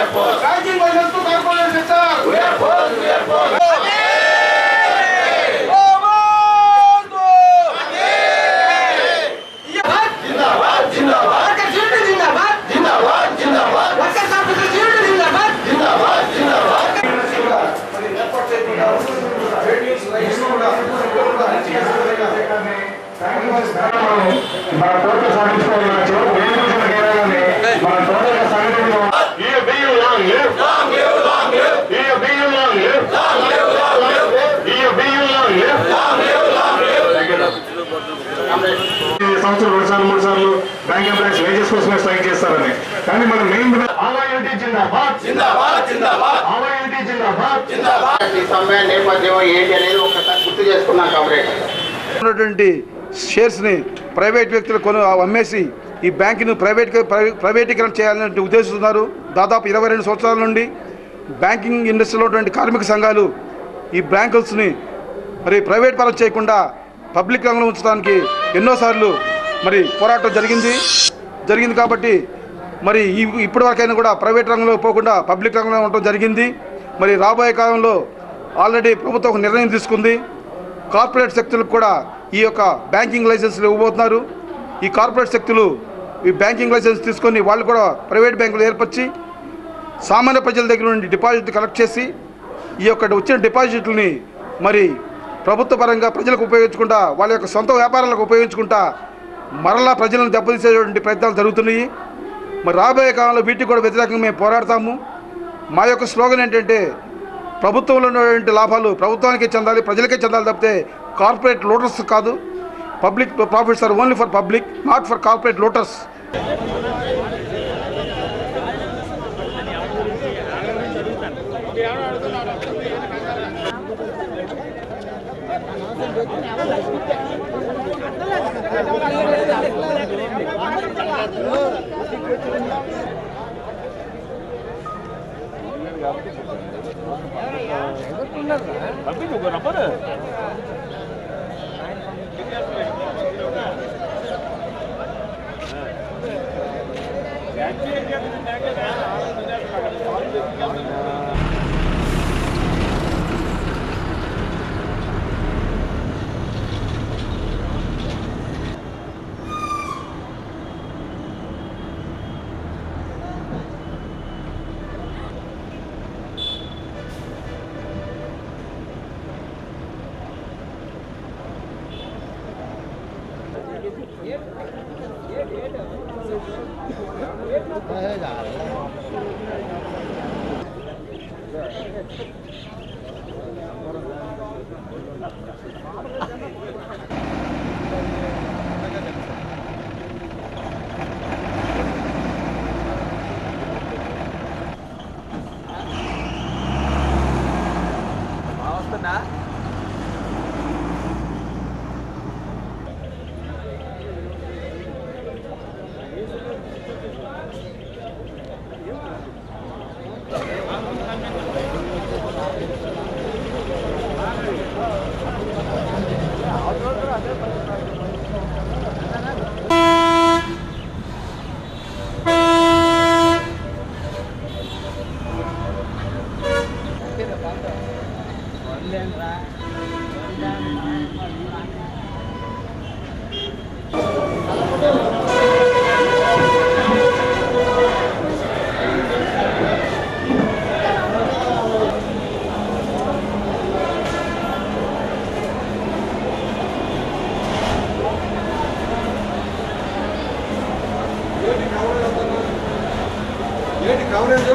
Banking license to corporate sector. We oppose. సంవత్సరం 2 సార్లు 3 సార్లు బ్యాంక్ ఎంప్లాయీస్ వేజెస్ కోసమే స్ట్రైక్ చేస్తారని కానీ మన మెయిన్ నేపథ్యం ఏంటి అనేది ఒకసారి గుర్తు చేసుకున్నాం కాబట్టి షేర్స్ని ప్రైవేట్ వ్యక్తులు అమ్మేసి ఈ బ్యాంకును ప్రైవేటీకరణ చేయాలని ఉద్దేశిస్తున్నారు. దాదాపు 22 సంవత్సరాల నుండి బ్యాంకింగ్ ఇండస్ట్రీలో ఉన్నటువంటి కార్మిక సంఘాలు ఈ బ్యాంకుల్స్ని మరి ప్రైవేట్ పరం చేయకుండా పబ్లిక్ రంగంలో ఉంచడానికి ఎన్నోసార్లు మరి పోరాటం జరిగింది కాబట్టి మరి ఇప్పటి వరకైనా కూడా ప్రైవేట్ రంగంలో పోకుండా పబ్లిక్ రంగంలో ఉండటం జరిగింది. మరి రాబోయే కాలంలో ఆల్రెడీ ప్రభుత్వం ఒక నిర్ణయం తీసుకుంది. కార్పొరేట్ శక్తులకు కూడా ఈ యొక్క బ్యాంకింగ్ లైసెన్స్లు ఇవ్వబోతున్నారు. ఈ కార్పొరేట్ శక్తులు ఈ బ్యాంకింగ్ లైసెన్స్ తీసుకొని వాళ్ళు కూడా ప్రైవేట్ బ్యాంకులు ఏర్పరిచి సామాన్య ప్రజల దగ్గర నుండి డిపాజిట్ కలెక్ట్ చేసి ఈ యొక్క వచ్చిన డిపాజిట్లని మరి ప్రభుత్వ పరంగా ప్రజలకు ఉపయోగించుకుంటా వాళ్ళ యొక్క సొంత వ్యాపారాలకు ఉపయోగించుకుంటా మరలా ప్రజలను దెబ్బతీసేటువంటి ప్రయత్నాలు జరుగుతున్నాయి. మరి రాబోయే కాలంలో వీటికి కూడా వ్యతిరేకంగా మేము పోరాడతాము. మా యొక్క స్లోగన్ ఏంటంటే ప్రభుత్వంలో ఉన్నటువంటి లాభాలు ప్రభుత్వానికే చెందాలి, ప్రజలకే చెందాలి తప్పితే కార్పొరేట్ లోటర్స్ కాదు. Public profits are only for public, not for corporate looters. Coverage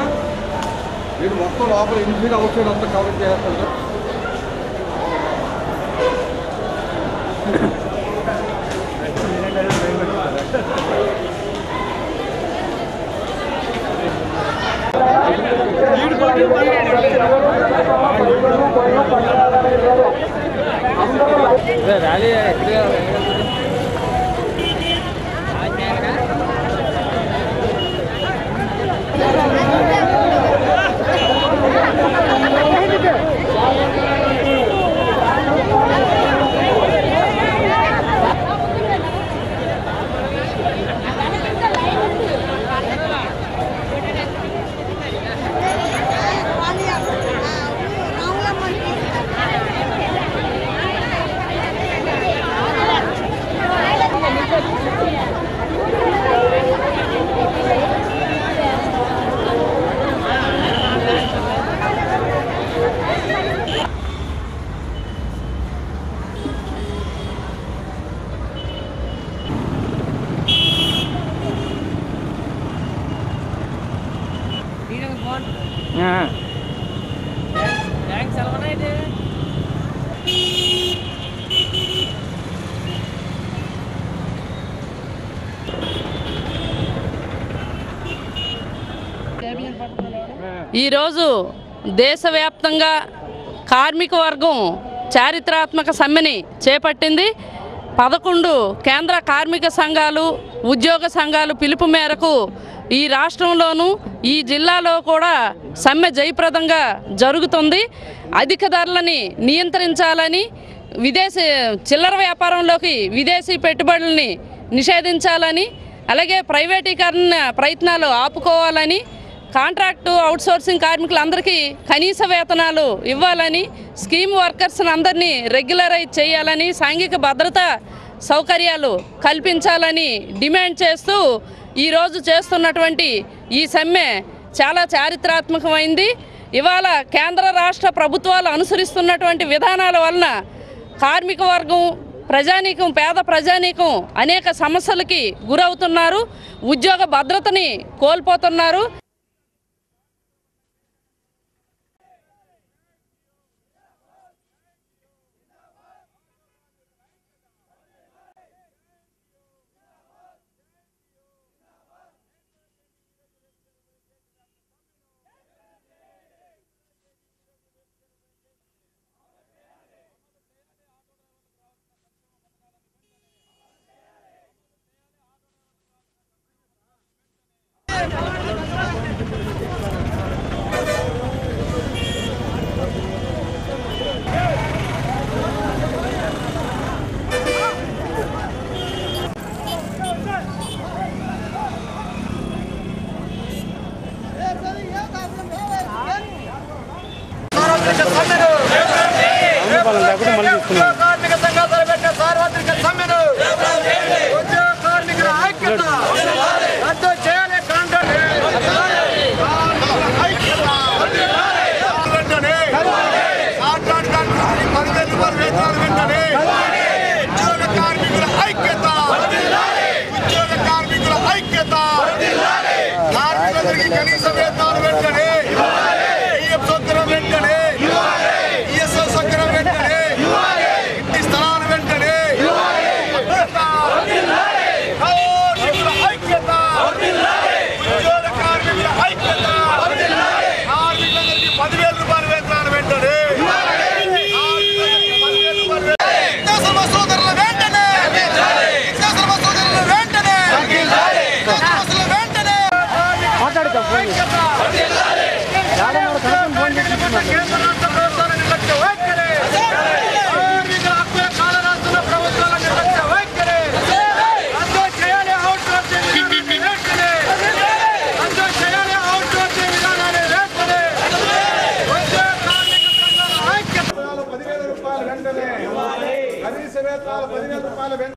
మీరు మొత్తం లోపల ఇన్ఫీడ్ అవుట్ సైడ్ అంతా కవరేజ్ చేస్తారు. ర్యాలీ ఈరోజు దేశవ్యాప్తంగా కార్మిక వర్గం చారిత్రాత్మక సమ్మెని చేపట్టింది. 11 కేంద్ర కార్మిక సంఘాలు, ఉద్యోగ సంఘాలు పిలుపు మేరకు ఈ రాష్ట్రంలోనూ ఈ జిల్లాలో కూడా సమ్మె జయప్రదంగా జరుగుతుంది. అధిక ధరలని నియంత్రించాలని, చిల్లర వ్యాపారంలోకి విదేశీ పెట్టుబడుల్ని నిషేధించాలని, అలాగే ప్రైవేటీకరణ ప్రయత్నాలు ఆపుకోవాలని, కాంట్రాక్టు అవుట్సోర్సింగ్ కార్మికులందరికీ కనీస వేతనాలు ఇవ్వాలని, స్కీమ్ వర్కర్స్ని అందరినీ రెగ్యులరైజ్ చేయాలని, సాంఘిక భద్రతా సౌకర్యాలు కల్పించాలని డిమాండ్ చేస్తూ ఈరోజు చేస్తున్నటువంటి ఈ సమ్మె చాలా చారిత్రాత్మకమైంది. ఇవాళ కేంద్ర రాష్ట్ర ప్రభుత్వాలు అనుసరిస్తున్నటువంటి విధానాల వలన కార్మిక వర్గం, ప్రజానీకం, పేద ప్రజానీకం అనేక సమస్యలకి గురవుతున్నారు, ఉద్యోగ భద్రతని కోల్పోతున్నారు. కార్మిక సంఘాలు తలపెట్టిన సార్వత్రిక సమ్మెను ఉద్యోగ కార్మికుల ఐక్యత రద్దు చేయాలి. ఉద్యోగ కార్మికుల ఐక్యత, ఉద్యోగ కార్మికుల ఐక్యత, కార్మికులందరికీ కనీస వేతనాలు వెంటనే, ఈఎఫ్ సౌకర్యం వెంటనే, ఈఎస్ఐ సౌకర్యం వెంటనే, ఇంటి స్థలాలు వెంటనే, కార్మికుల ఐక్యత, ఉద్యోగ కార్మికుల ఐక్యత, కార్మికులందరికీ 10,000 రూపాయల వేతనాలు వెంటనే, సోదరుల వెంటనే, సోదరుల వెంటనే